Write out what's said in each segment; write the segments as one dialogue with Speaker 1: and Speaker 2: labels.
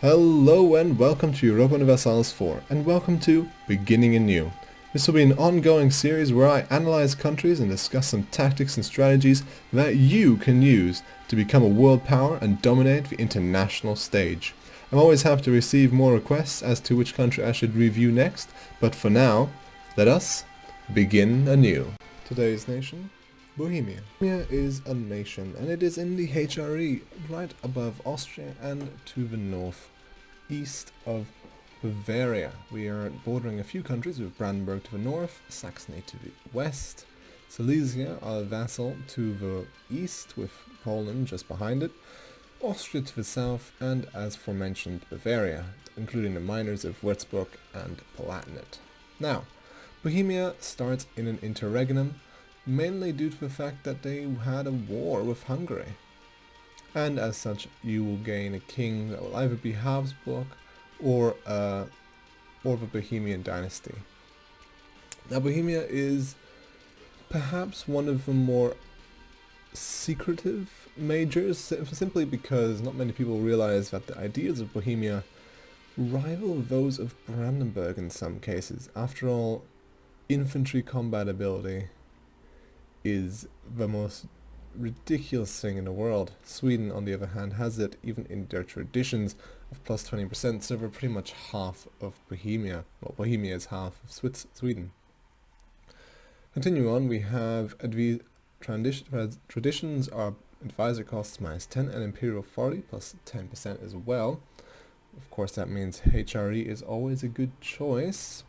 Speaker 1: Hello and welcome to Europa Universalis 4, and welcome to Beginning Anew. This will be an ongoing series where I analyze countries and discuss some tactics and strategies that you can use to become a world power and dominate the international stage. I'm always happy to receive more requests as to which country I should review next, but for now, let us begin anew. Today's nation, Bohemia. Bohemia is a nation, and it is in the HRE, right above Austria and to the north, east of Bavaria. We are bordering a few countries with Brandenburg to the north, Saxony to the west, Silesia, our vassal, to the east with Poland just behind it, Austria to the south, and as aforementioned Bavaria, including the minors of Würzburg and Palatinate. Now, Bohemia starts in an interregnum, mainly due to the fact that they had a war with Hungary. And as such, you will gain a king that will either be Habsburg or the Bohemian dynasty. Now, Bohemia is perhaps one of the more secretive majors, simply because not many people realize that the ideas of Bohemia rival those of Brandenburg in some cases. After all, infantry combat ability is the most ridiculous thing in the world. Sweden, on the other hand, has it even in their traditions of plus 20%, so they're pretty much half of Bohemia. Well, Bohemia is half of Sweden. Continue on, we have traditions are advisor costs minus 10 and imperial authority plus 10% as well. Of course, that means HRE is always a good choice.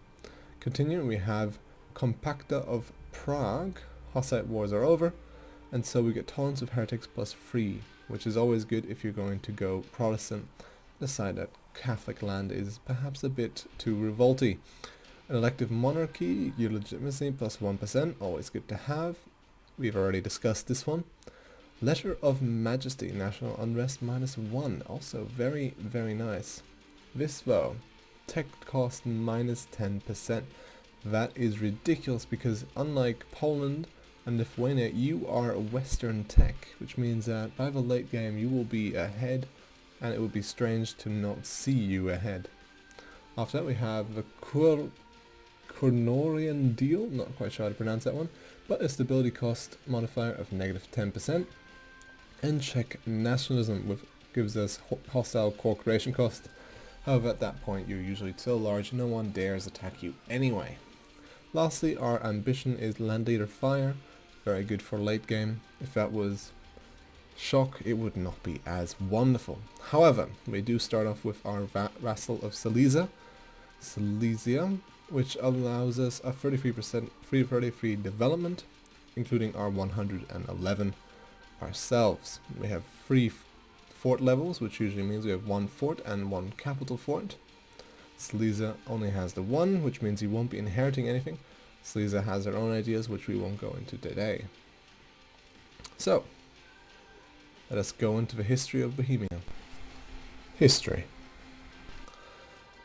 Speaker 1: Continuing, we have Compacta of Prague. Hussite wars are over, and so we get tolerance of heretics plus 3, which is always good if you're going to go Protestant. Decide that Catholic land is perhaps a bit too revolty. An elective monarchy, your legitimacy plus 1%, always good to have. We've already discussed this one. Letter of Majesty, national unrest minus 1, also very, very nice. This though, tech cost minus 10%. That is ridiculous because unlike Poland and Lithuania, you are a Western tech, which means that by the late game you will be ahead, and it would be strange to not see you ahead. After that we have the Kurnorian deal, not quite sure how to pronounce that one, but a stability cost modifier of negative 10%, and Czech nationalism gives us hostile core creation cost. However, at that point you're usually so large no one dares attack you anyway. Lastly, our ambition is Land Leader Fire, very good for late game. If that was shock, it would not be as wonderful. However, we do start off with our vassal of Silesia, which allows us a 33% free development, including our 111 ourselves. We have 3 fort levels, which usually means we have 1 fort and 1 capital fort. Silesia only has the 1, which means you won't be inheriting anything. Silesia has their own ideas, which we won't go into today. So, let us go into the history of Bohemia. History.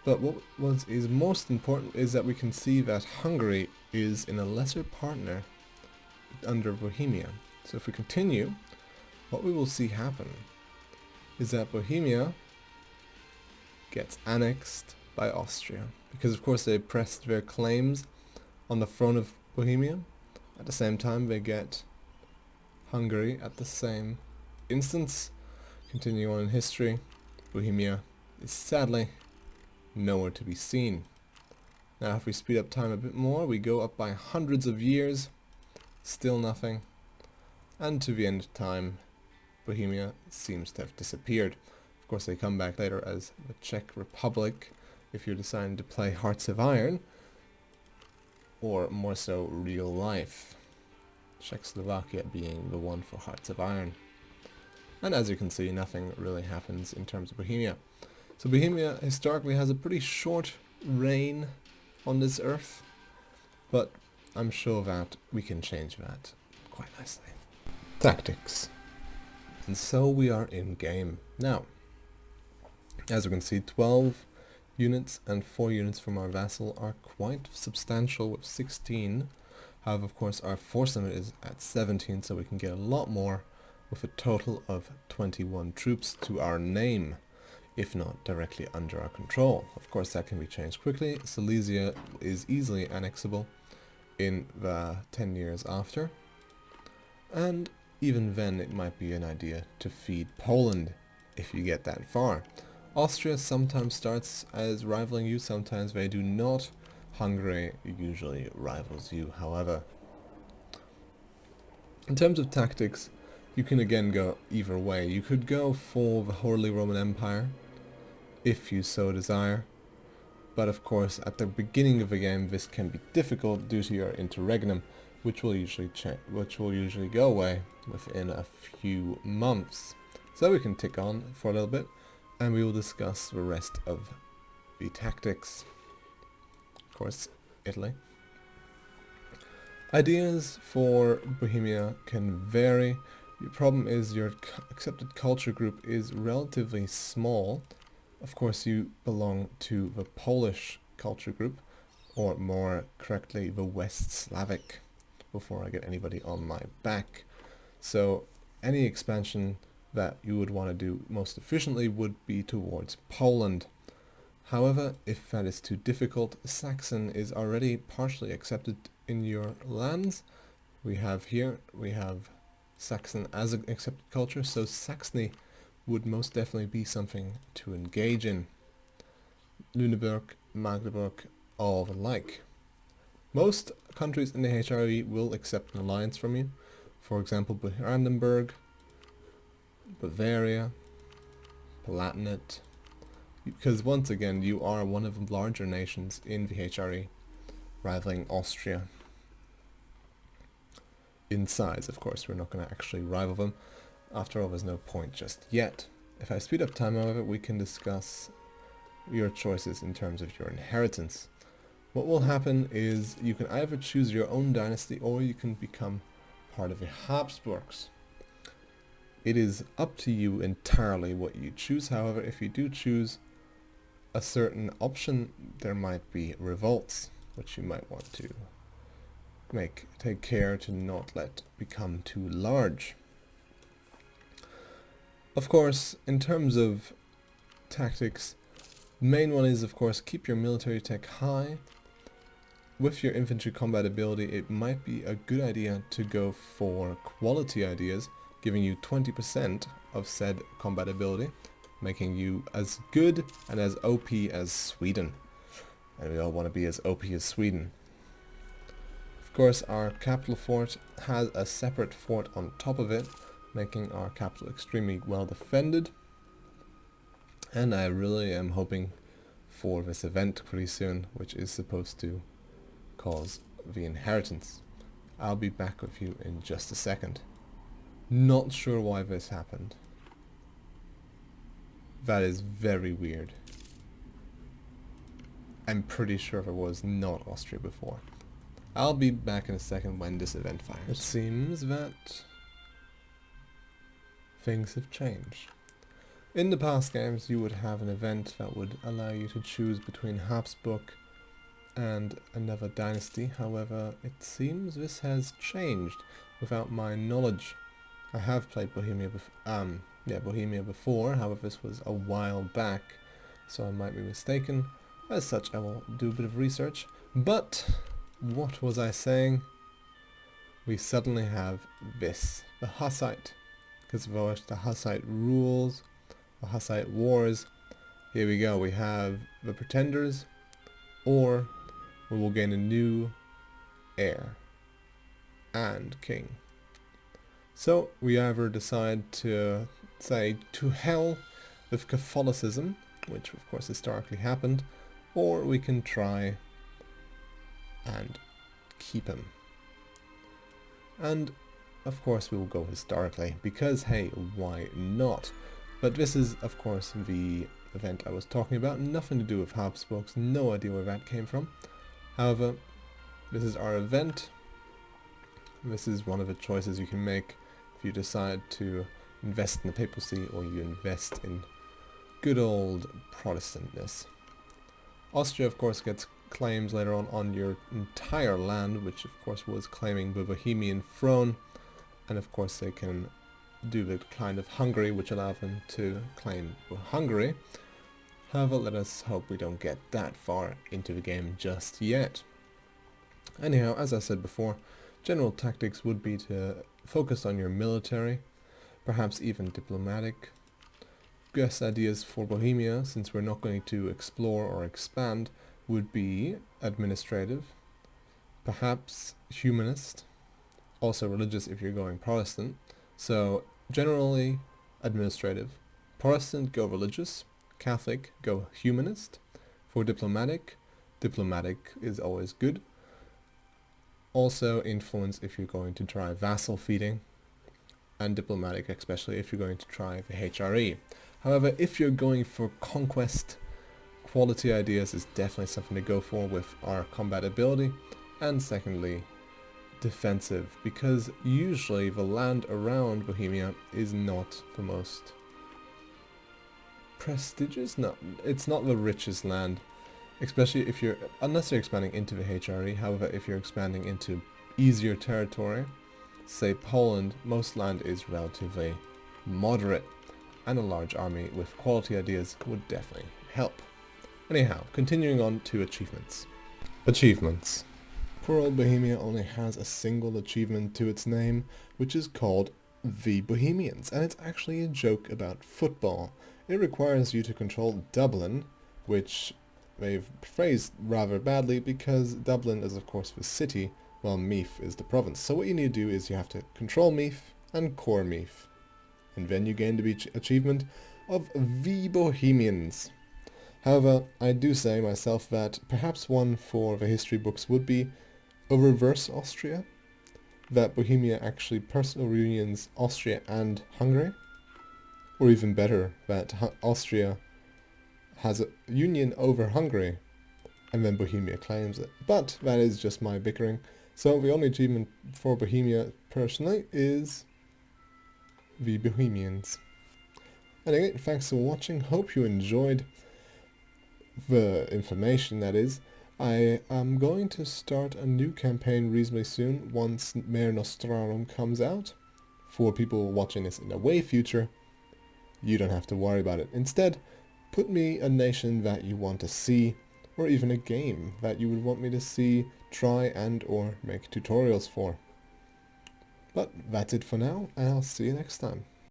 Speaker 1: But what is most important is that we can see that Hungary is in a lesser partner under Bohemia. So if we continue, what we will see happen is that Bohemia gets annexed by Austria, because of course they pressed their claims on the throne of Bohemia. At the same time they get Hungary at the same instance. Continue on in history, Bohemia is sadly nowhere to be seen. Now if we speed up time a bit more, we go up by hundreds of years, still nothing, and to the end of time Bohemia seems to have disappeared. Of course they come back later as the Czech Republic if you're deciding to play Hearts of Iron, or more so real life. Czechoslovakia being the one for Hearts of Iron. And as you can see, nothing really happens in terms of Bohemia. So Bohemia historically has a pretty short reign on this earth, but I'm sure that we can change that quite nicely. Tactics. And so we are in game. Now, as we can see, 12 units and 4 units from our vassal are quite substantial with 16. However, of course, our force limit is at 17, so we can get a lot more with a total of 21 troops to our name. if not directly under our control. Of course, that can be changed quickly. Silesia is easily annexable in the 10 years after, and even then it might be an idea to feed Poland if you get that far. Austria sometimes starts as rivaling you, sometimes they do not. Hungary usually rivals you, however. In terms of tactics, you can again go either way. You could go for the Holy Roman Empire, if you so desire, but of course at the beginning of the game this can be difficult due to your interregnum, which will usually go away within a few months. So we can tick on for a little bit, and we will discuss the rest of the tactics. Of course, Italy. Ideas for Bohemia can vary. The problem is your accepted culture group is relatively small. Of course, you belong to the Polish culture group, or more correctly, the West Slavic, before I get anybody on my back. So any expansion that you would want to do most efficiently would be towards Poland. However, if that is too difficult, Saxon is already partially accepted in your lands. We have Saxon as an accepted culture, so Saxony would most definitely be something to engage in. Lüneburg, Magdeburg, all the like. Most countries in the HRE will accept an alliance from you. For example, Brandenburg, Bavaria, Palatinate, because once again you are one of the larger nations in the HRE, rivaling Austria. In size, of course, we're not going to actually rival them. After all, there's no point just yet. If I speed up time, however, we can discuss your choices in terms of your inheritance. What will happen is you can either choose your own dynasty or you can become part of the Habsburgs. It is up to you entirely what you choose. However, if you do choose a certain option, there might be revolts, which you might want to take care to not let become too large. Of course, in terms of tactics, the main one is, of course, keep your military tech high. With your infantry combat ability, it might be a good idea to go for quality ideas, giving you 20% of said combat ability, making you as good and as OP as Sweden. And we all want to be as OP as Sweden. Of course, our capital fort has a separate fort on top of it, making our capital extremely well defended. And I really am hoping for this event pretty soon, which is supposed to cause the inheritance. I'll be back with you in just a second. Not sure why this happened. That is very weird. I'm pretty sure there was not Austria before. I'll be back in a second when this event fires. It seems that things have changed. In the past games, you would have an event that would allow you to choose between Habsburg and another dynasty. However, it seems this has changed without my knowledge. I have played Bohemia before, however this was a while back, so I might be mistaken. As such, I will do a bit of research. But what was I saying? We suddenly have this, the Hussite, because of the Hussite rules, the Hussite wars. Here we go, we have the Pretenders, or we will gain a new heir and king. So we either decide to say to hell with Catholicism, which of course historically happened, or we can try and keep him. And of course we will go historically, because hey, why not? But this is of course the event I was talking about, nothing to do with Habsburgs, no idea where that came from. However, this is our event. This is one of the choices you can make if you decide to invest in the papacy or you invest in good old Protestantness. Austria of course gets claims later on your entire land, which of course was claiming the Bohemian throne, and of course they can do the decline of Hungary, which allowed them to claim Hungary, However, let us hope we don't get that far into the game just yet. Anyhow, as I said before, general tactics would be to focus on your military, perhaps even diplomatic. Best ideas for Bohemia, since we're not going to explore or expand, would be administrative, perhaps humanist, also religious if you're going Protestant. So generally administrative. Protestant, go religious. Catholic, go humanist. For diplomatic, diplomatic is always good. Also influence if you're going to try vassal feeding, and diplomatic especially if you're going to try the HRE. However, if you're going for conquest, quality ideas is definitely something to go for with our combat ability. And secondly, defensive, because usually the land around Bohemia is not the most prestigious. No, it's not the richest land, especially if you're, unless you're expanding into the HRE. However, if you're expanding into easier territory, say Poland, most land is relatively moderate, and a large army with quality ideas would definitely help. Anyhow, continuing on to achievements. Achievements. Poor old Bohemia only has a single achievement to its name, which is called the Bohemians, and it's actually a joke about football. It requires you to control Dublin, which they've phrased rather badly because Dublin is of course the city, while Meath is the province. So what you need to do is you have to control Meath and core Meath, and then you gain the achievement of the Bohemians. However, I do say myself that perhaps one for the history books would be a reverse Austria, that Bohemia actually personal reunions Austria and Hungary, or even better, that Austria has a union over Hungary and then Bohemia claims it. But that is just my bickering. So the only achievement for Bohemia personally is the Bohemians. Anyway, thanks for watching. Hope you enjoyed the information, that is. I am going to start a new campaign reasonably soon once Mare Nostrarum comes out. For people watching this in the way future, you don't have to worry about it. Instead, put me a nation that you want to see, or even a game that you would want me to see, try and or make tutorials for. But that's it for now, and I'll see you next time.